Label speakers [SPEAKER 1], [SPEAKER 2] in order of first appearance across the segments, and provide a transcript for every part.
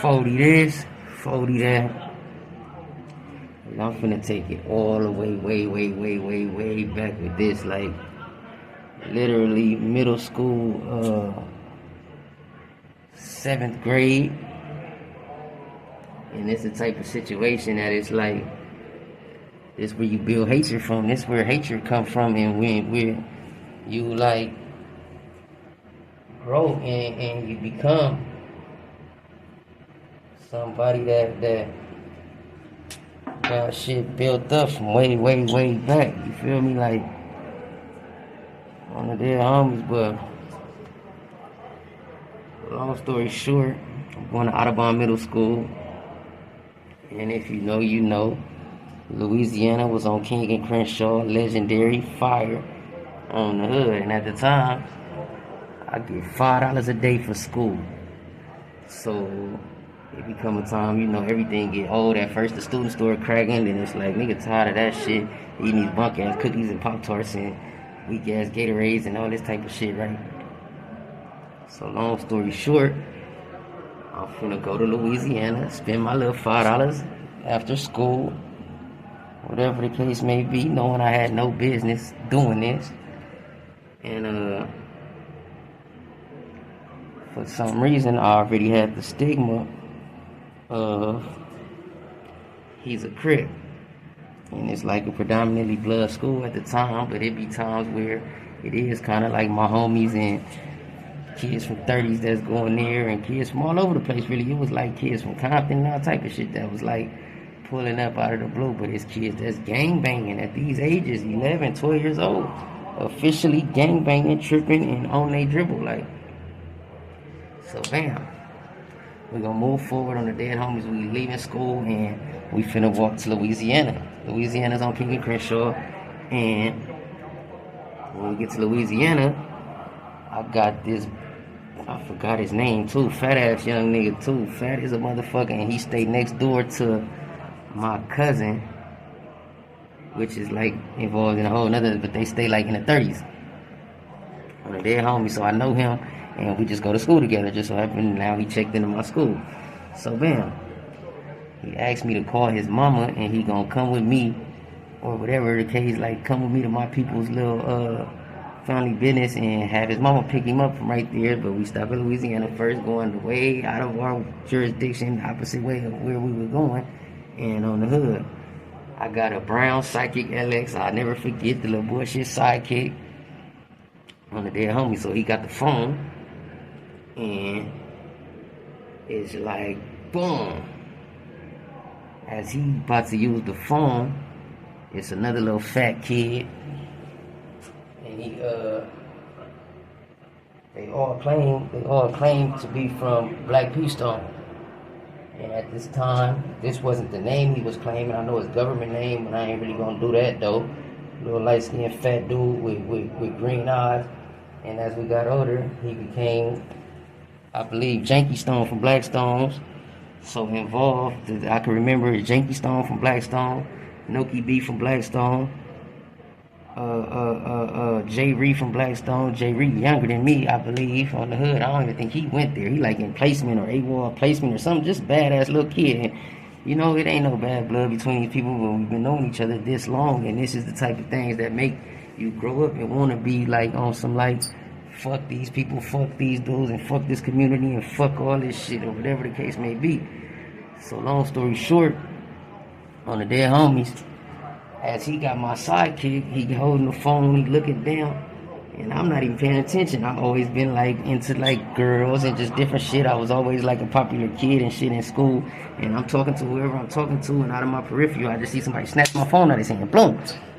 [SPEAKER 1] 40 this, 40 that. And I'm finna take it all the way, way back with this. Like, literally middle school, 7th grade. And it's the type of situation that it's like, this where you build hatred from. This where hatred comes from. And when you like grow and you become somebody that got shit built up from way back. You feel me? Like, one of their homies. But long story short, I'm going to Audubon Middle School. And if you know, you know. Louisiana was on King and Crenshaw, legendary fire on the hood. And at the time, I get $5 a day for school. So it become a time, you know, everything get old. At first the student store cracking, then it's like, nigga tired of that shit, eating these bunk ass cookies and Pop-Tarts and weak ass Gatorades and all this type of shit, right? So long story short, I'm finna go to Louisiana, spend my little $5 after school, whatever the case may be, knowing I had no business doing this. And for some reason, I already had the stigma of he's a Crip. And it's like a predominantly blood school at the time, but it be times where it is kind of like my homies and kids from 30s that's going there and kids from all over the place, really. It was like kids from Compton and all type of shit that was like pulling up out of the blue, but it's kids that's gang banging at these ages, 11, 12 years old, officially gang banging, tripping, and on they dribble, like. So bam, we're gonna move forward on the dead homies. We leaving school and we finna walk to Louisiana. Louisiana's on King and Crenshaw, and when we get to Louisiana, I got this, I forgot his name too, fat ass young nigga too, fat as a motherfucker, and he stayed next door to my cousin, which is like involved in a whole nother, but they stay like in the 30s. On the dead homie, so I know him. And we just go to school together. Just so happened now he checked into my school. So bam, he asked me to call his mama and he gonna come with me, or whatever the case, like come with me to my people's little family business and have his mama pick him up from right there. But we stopped in Louisiana first, going way out of our jurisdiction, opposite way of where we were going. And on the hood, I got a brown Sidekick LX. I'll never forget the little bullshit Sidekick on the dead homie. So he got the phone, and it's like, boom. As he about to use the phone, it's another little fat kid, and they all claim to be from Black Peastone. And at this time, this wasn't the name he was claiming. I know his government name, but I ain't really gonna do that though. Little light-skinned fat dude with green eyes. And as we got older, he became, I believe, Janky Stone from Black Stones. So involved, I can remember Janky Stone from Black Stone, Noki B from Black Stone, Jay Reed from Blackstone. Jay Reed younger than me, I believe, on the hood. I don't even think he went there. He like in placement or AWOL placement or something. Just badass little kid. And you know, it ain't no bad blood between these people when we've been knowing each other this long. And this is the type of things that make you grow up and want to be like on some like, fuck these people, fuck these dudes, and fuck this community, and fuck all this shit, or whatever the case may be. So long story short, on the dead homies, as he got my sidekick, he holding the phone, he looking down, and I'm not even paying attention. I've always been like into like girls and just different shit. I was always like a popular kid and shit in school, and I'm talking to whoever I'm talking to, and out of my peripheral, I just see somebody snatch my phone out of his hand, boom.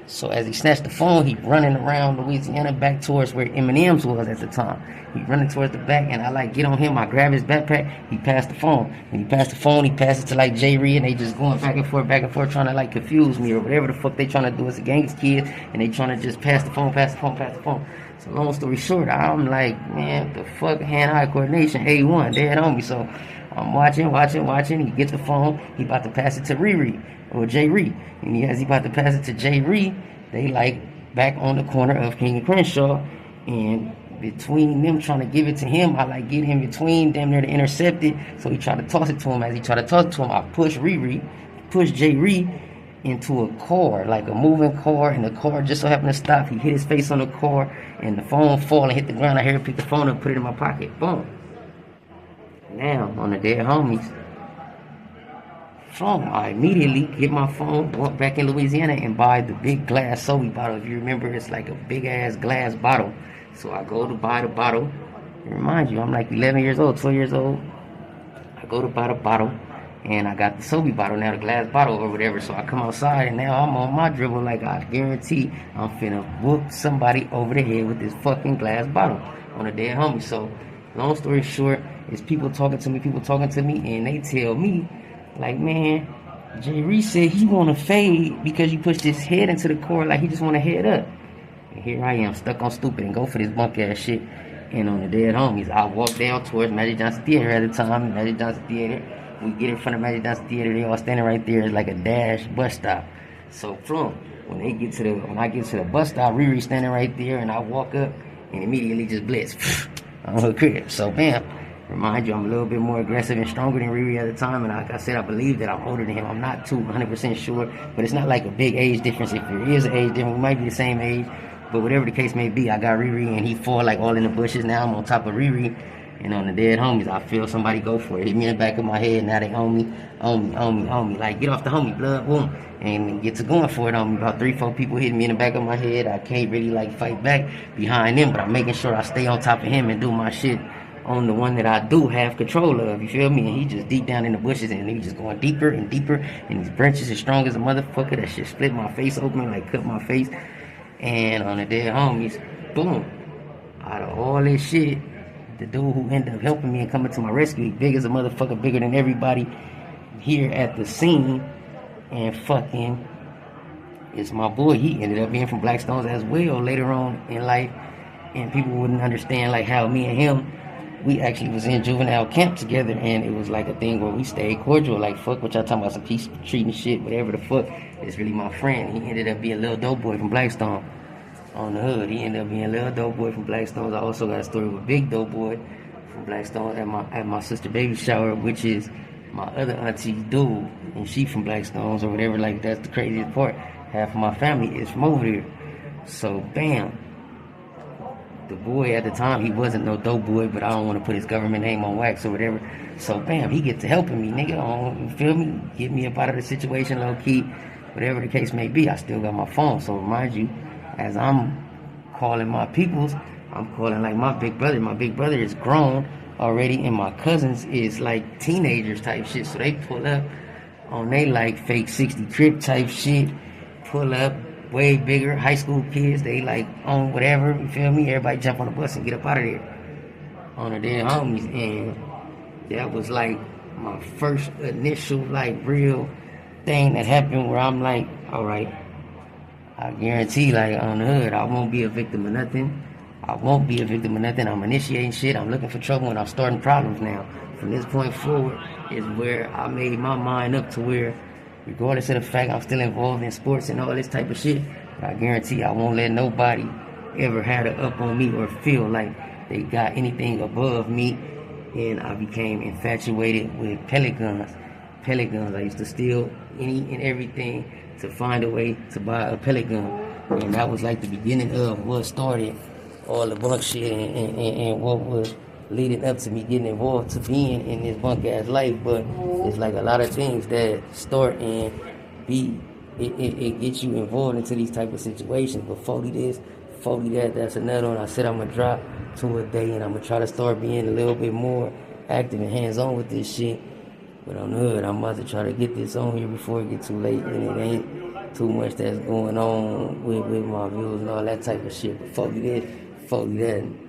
[SPEAKER 1] So as he snatched the phone, he running around Louisiana back towards where Eminem's was at the time. He running towards the back, and I like get on him. I grab his backpack. He passed the phone. When he passed the phone, he passed it to like Jay Reed, and they just going back and forth, trying to like confuse me or whatever the fuck they trying to do. It's a gang of kids, and they trying to just pass the phone. So long story short, I'm like, man, the fuck, hand-eye coordination, A1, dead on me. So I'm watching. He gets the phone. He about to pass it to Riri or Jay Reed. And as he about to pass it to Jay Reed, they like back on the corner of King and Crenshaw. And between them trying to give it to him, I like get in between them there to intercept it. So he tried to toss it to him. As he tried to toss it to him, I push Jay Reed into a car, like a moving car, and the car just so happened to stop. He hit his face on the car, and the phone fall and hit the ground. I heard him pick the phone up, put it in my pocket. Boom. Now, on the dead homies, I immediately get my phone, walk back in Louisiana, and buy the big glass soda bottle. If you remember, it's like a big ass glass bottle. So I go to buy the bottle. And remind you, I'm like 11 years old, 12 years old. I go to buy the bottle, and I got the soda bottle now, the glass bottle or whatever. So I come outside, and now I'm on my dribble like I guarantee I'm finna whoop somebody over the head with this fucking glass bottle on a dead homie. So long story short, is people talking to me, and they tell me, like, man, Jay Reed said he want to fade because you pushed his head into the core, like he just want to head up. And here I am, stuck on stupid and go for this bunk ass shit. And on the dead homies, I walk down towards Magic Johnson Theater at the time. Magic Johnson Theater, we get in front of Magic Johnson Theater, they all standing right there. It's like a dash bus stop. So when I get to the bus stop, Riri standing right there, and I walk up and immediately just blitz on her crib. So bam. Remind you, I'm a little bit more aggressive and stronger than Riri at the time, and like I said, I believe that I'm older than him. I'm not 100% sure, but it's not like a big age difference. If there is an age difference, we might be the same age, but whatever the case may be, I got Riri, and he fall like all in the bushes. Now I'm on top of Riri, and on the dead homies, I feel somebody go for it. Hit me in the back of my head, now they on me. Like, get off the homie, blood, boom, and get to going for it on me. About 3-4 people hitting me in the back of my head. I can't really like fight back behind them, but I'm making sure I stay on top of him and do my shit on the one that I do have control of, you feel me? And he just deep down in the bushes, and he just going deeper and deeper, and these branches as strong as a motherfucker. That shit split my face open, like cut my face. And on the dead homies, boom, out of all this shit, the dude who ended up helping me and coming to my rescue, big as a motherfucker, bigger than everybody here at the scene, and fucking is my boy. He ended up being from Blackstones as well later on in life, and people wouldn't understand like how me and him, we actually was in juvenile camp together, and it was like a thing where we stayed cordial, like fuck what y'all talking about, some peace treating shit, whatever the fuck. It's really my friend. He ended up being Lil Dope Boy from Blackstone on the hood. He ended up being Lil Dope Boy from Blackstone. I also got a story with Big Dope Boy from Blackstone at my sister baby shower, which is my other auntie's dude, and she from Blackstones or whatever. Like, that's the craziest part. Half of my family is from over here. So bam, the boy at the time, he wasn't no dope boy, but I don't want to put his government name on wax or whatever. So bam, he gets to helping me, nigga. You feel me? Get me up out of the situation, low key, whatever the case may be. I still got my phone, so mind you, as I'm calling my peoples, I'm calling like my big brother. My big brother is grown already, and my cousins is like teenagers type shit. So they pull up on they like fake 60 trip type shit. Pull up, way bigger, high school kids. They like on whatever, you feel me? Everybody jump on the bus and get up out of there on the damn homies. And that was like my first initial like real thing that happened where I'm like, all right, I guarantee, like, on the hood, I won't be a victim of nothing. I won't be a victim of nothing. I'm initiating shit. I'm looking for trouble, and I'm starting problems now. From this point forward is where I made my mind up to where, regardless of the fact I'm still involved in sports and all this type of shit, I guarantee I won't let nobody ever have it up on me or feel like they got anything above me. And I became infatuated with pellet guns. Pellet guns. I used to steal any and everything to find a way to buy a pellet gun. And that was like the beginning of what started all the bunk shit and what was leading up to me getting involved to being in this bunk ass life. But it's like a lot of things that start and it gets you involved into these type of situations. But 40 this, 40 that, that's another one. I said I'm gonna drop to a day and I'm gonna try to start being a little bit more active and hands-on with this shit. But on the hood, I'm about to try to get this on here before it gets too late, and it ain't too much that's going on with my views and all that type of shit. But 40 this, 40 that.